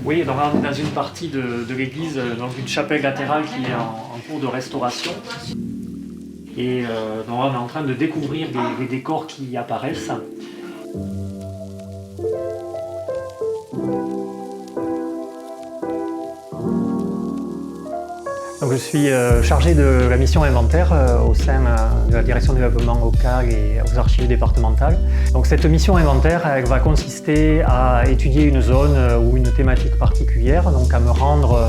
Oui, donc on est dans une partie de l'église, donc une chapelle latérale qui est en cours de restauration. Et donc on est en train de découvrir les décors qui y apparaissent. Donc je suis chargé de la mission inventaire au sein de la direction du développement local et aux archives départementales. Donc cette mission inventaire elle va consister à étudier une zone ou une thématique particulière, donc à me rendre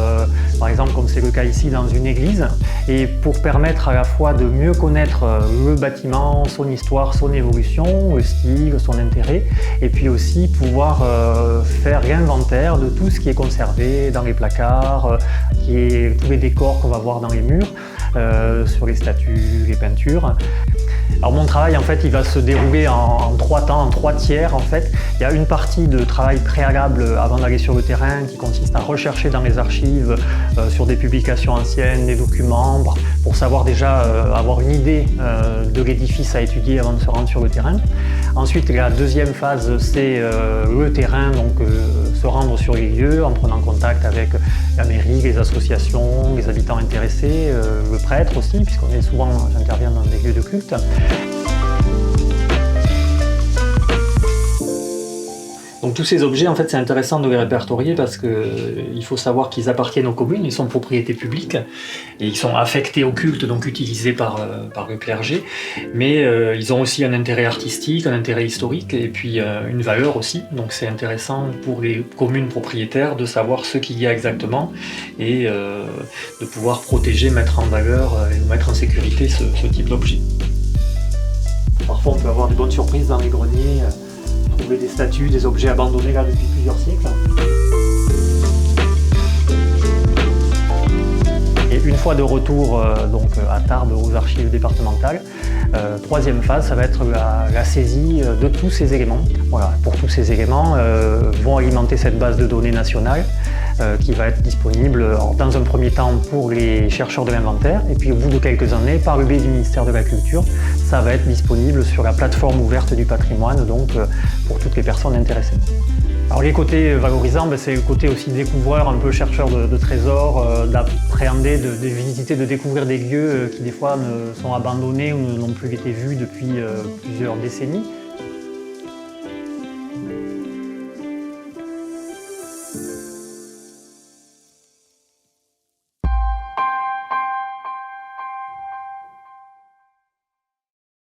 par exemple comme c'est le cas ici dans une église, et pour permettre à la fois de mieux connaître le bâtiment, son histoire, son évolution, le style, son intérêt, et puis aussi pouvoir faire l'inventaire de tout ce qui est conservé dans les placards, tous les décors qu'on va voir dans les murs, sur les statues, les peintures. Alors mon travail en fait il va se dérouler en trois temps, en trois tiers en fait. Il y a une partie de travail préalable avant d'aller sur le terrain qui consiste à rechercher dans les archives sur des publications anciennes, des documents, pour savoir déjà avoir une idée de l'édifice à étudier avant de se rendre sur le terrain. Ensuite la deuxième phase c'est le terrain, donc se rendre sur les lieux en prenant contact avec la mairie, les associations, les habitants intéressés, le prêtre aussi, puisqu'on est souvent, j'interviens dans des lieux de culte. Donc tous ces objets, en fait, c'est intéressant de les répertorier parce qu'il faut savoir qu'ils appartiennent aux communes, ils sont propriété publique et ils sont affectés au culte, donc utilisés par le clergé, mais ils ont aussi un intérêt artistique, un intérêt historique et puis une valeur aussi. Donc c'est intéressant pour les communes propriétaires de savoir ce qu'il y a exactement et de pouvoir protéger, mettre en valeur et mettre en sécurité ce type d'objet. Parfois on peut avoir des bonnes surprises dans les greniers, trouver des statues, des objets abandonnés là depuis plusieurs siècles. Et une fois de retour donc à Tarbes aux archives départementales, troisième phase, ça va être la saisie de tous ces éléments. Voilà, pour tous ces éléments vont alimenter cette base de données nationale qui va être disponible dans un premier temps pour les chercheurs de l'inventaire et puis au bout de quelques années, par le biais du ministère de la Culture, ça va être disponible sur la plateforme ouverte du patrimoine, donc pour toutes les personnes intéressées. Alors les côtés valorisants, c'est le côté aussi découvreur, un peu chercheur de trésors, d'appréhender, de visiter, de découvrir des lieux qui des fois sont abandonnés ou n'ont plus été vus depuis plusieurs décennies.